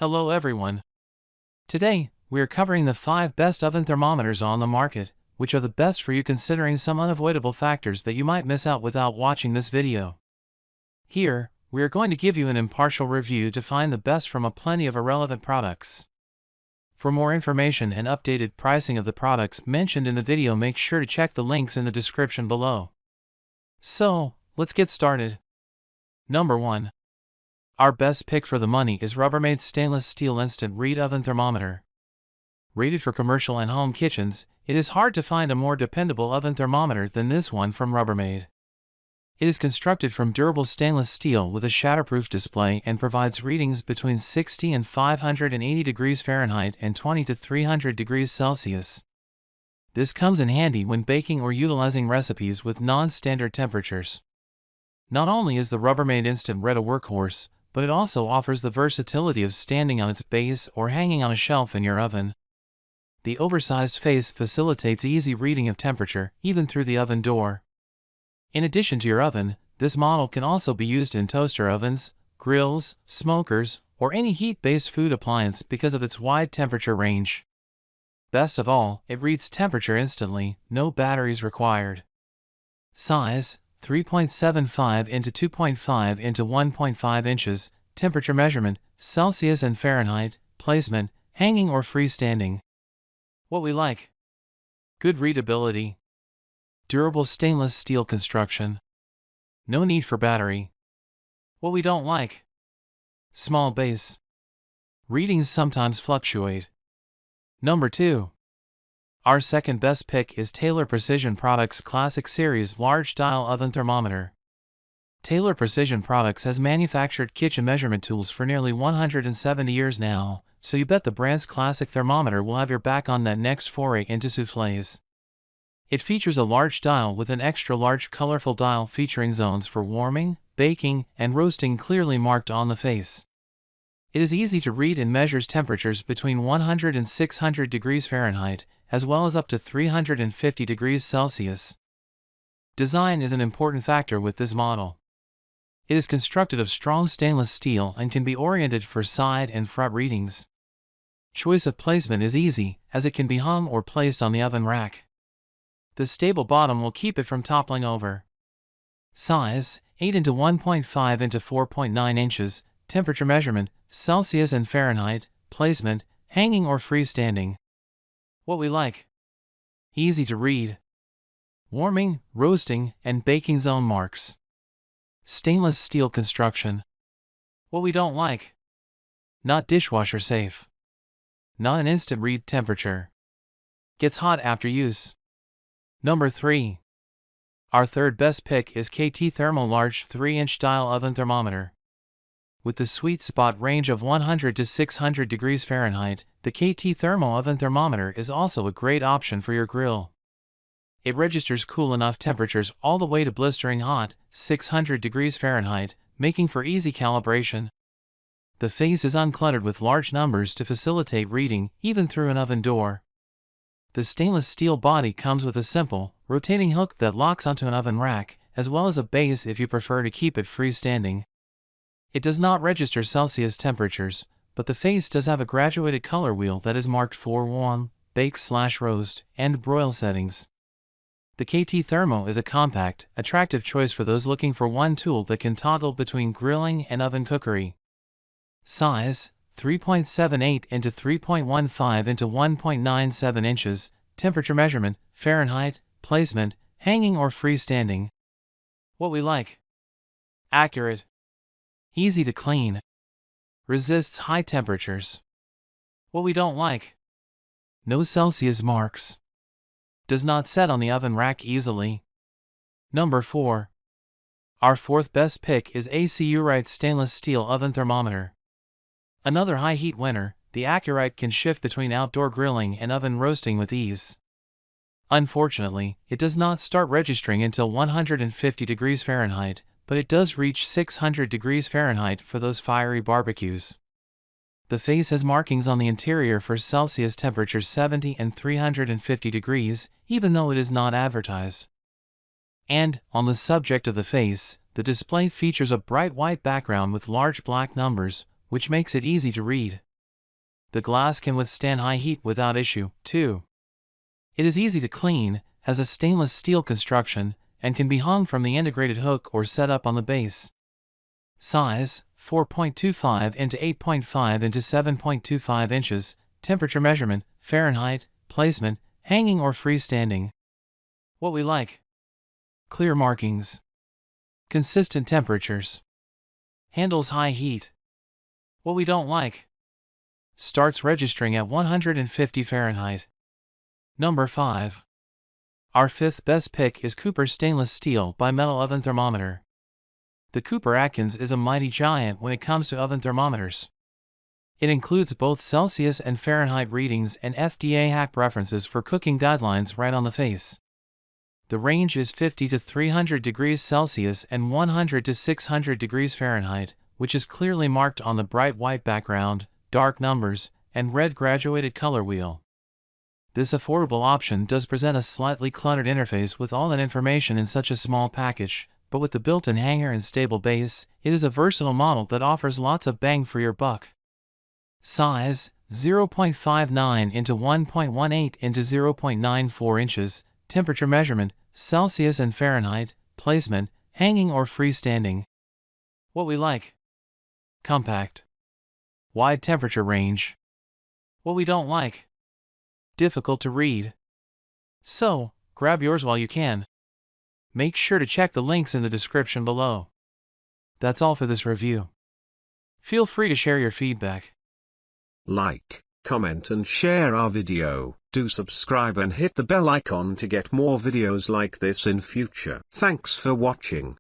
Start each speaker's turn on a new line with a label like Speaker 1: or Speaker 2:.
Speaker 1: Hello everyone. Today, we are covering the 5 best oven thermometers on the market, which are the best for you considering some unavoidable factors that you might miss out without watching this video. Here, we are going to give you an impartial review to find the best from a plenty of irrelevant products. For more information and updated pricing of the products mentioned in the video, make sure to check the links in the description below. So, let's get started. Number 1. Our best pick for the money is Rubbermaid Stainless Steel Instant Read Oven Thermometer. Rated for commercial and home kitchens, it is hard to find a more dependable oven thermometer than this one from Rubbermaid. It is constructed from durable stainless steel with a shatterproof display and provides readings between 60 and 580 degrees Fahrenheit and 20 to 300 degrees Celsius. This comes in handy when baking or utilizing recipes with non-standard temperatures. Not only is the Rubbermaid Instant Read a workhorse, but it also offers the versatility of standing on its base or hanging on a shelf in your oven. The oversized face facilitates easy reading of temperature, even through the oven door. In addition to your oven, this model can also be used in toaster ovens, grills, smokers, or any heat-based food appliance because of its wide temperature range. Best of all, it reads temperature instantly, no batteries required. Size: 3.75 into 2.5 into 1.5 inches, temperature measurement, Celsius and Fahrenheit, placement, hanging or freestanding. What we like: good readability, durable stainless steel construction, no need for battery. What we don't like: small base, readings sometimes fluctuate. Number 2. Our second best pick is Taylor Precision Products Classic Series Large Dial Oven Thermometer. Taylor Precision Products has manufactured kitchen measurement tools for nearly 170 years now, so you bet the brand's classic thermometer will have your back on that next foray into soufflés. It features a large dial with an extra large colorful dial featuring zones for warming, baking, and roasting clearly marked on the face. It is easy to read and measures temperatures between 100 and 600 degrees Fahrenheit, as well as up to 350 degrees Celsius. Design is an important factor with this model. It is constructed of strong stainless steel and can be oriented for side and front readings. Choice of placement is easy, as it can be hung or placed on the oven rack. The stable bottom will keep it from toppling over. Size: 8 into 1.5 into 4.9 inches, temperature measurement, Celsius and Fahrenheit, placement, hanging or freestanding. What we like: easy to read, warming, roasting, and baking zone marks, stainless steel construction. What we don't like: not dishwasher safe, not an instant read temperature, gets hot after use. Number 3. Our third best pick is KT Thermo Large 3-inch Dial Oven Thermometer. With the sweet spot range of 100 to 600 degrees Fahrenheit, the KT Thermo Oven Thermometer is also a great option for your grill. It registers cool enough temperatures all the way to blistering hot, 600 degrees Fahrenheit, making for easy calibration. The face is uncluttered with large numbers to facilitate reading, even through an oven door. The stainless steel body comes with a simple, rotating hook that locks onto an oven rack, as well as a base if you prefer to keep it freestanding. It does not register Celsius temperatures, but the face does have a graduated color wheel that is marked for warm, bake/roast, and broil settings. The KT Thermo is a compact, attractive choice for those looking for one tool that can toggle between grilling and oven cookery. Size: 3.78 into 3.15 into 1.97 inches, temperature measurement, Fahrenheit, placement, hanging or freestanding. What we like: accurate, easy to clean, resists high temperatures. What we don't like: no Celsius marks, does not set on the oven rack easily. Number 4. Our fourth best pick is AcuRite Stainless Steel Oven Thermometer. Another high heat winner, the AcuRite can shift between outdoor grilling and oven roasting with ease. Unfortunately, it does not start registering until 150 degrees Fahrenheit, but it does reach 600 degrees Fahrenheit for those fiery barbecues. The face has markings on the interior for Celsius temperatures 70 and 350 degrees, even though it is not advertised. And, on the subject of the face, the display features a bright white background with large black numbers, which makes it easy to read. The glass can withstand high heat without issue. 2. It is easy to clean, has a stainless steel construction, and can be hung from the integrated hook or set up on the base. Size, 4.25 into 8.5 into 7.25 inches. Temperature measurement, Fahrenheit. Placement, hanging or freestanding. What we like. Clear markings. Consistent temperatures. Handles high heat. What we don't like. Starts registering at 150 Fahrenheit. Number 5. Our 5th best pick is Cooper Stainless Steel Bimetal Oven Thermometer. The Cooper-Atkins is a mighty giant when it comes to oven thermometers. It includes both Celsius and Fahrenheit readings and FDA hack references for cooking guidelines right on the face. The range is 50 to 300 degrees Celsius and 100 to 600 degrees Fahrenheit, which is clearly marked on the bright white background, dark numbers, and red graduated color wheel. This affordable option does present a slightly cluttered interface with all that information in such a small package, but with the built-in hanger and stable base, it is a versatile model that offers lots of bang for your buck. Size, 0.59 into 1.18 into 0.94 inches. Temperature measurement, Celsius and Fahrenheit. Placement, hanging or freestanding. What we like. Compact. Wide temperature range. What we don't like. Difficult to read. So, grab yours while you can. Make sure to check the links in the description below. That's all for this review. Feel free to share your feedback.
Speaker 2: Like, comment and share our video. Do subscribe and hit the bell icon to get more videos like this in future. Thanks for watching.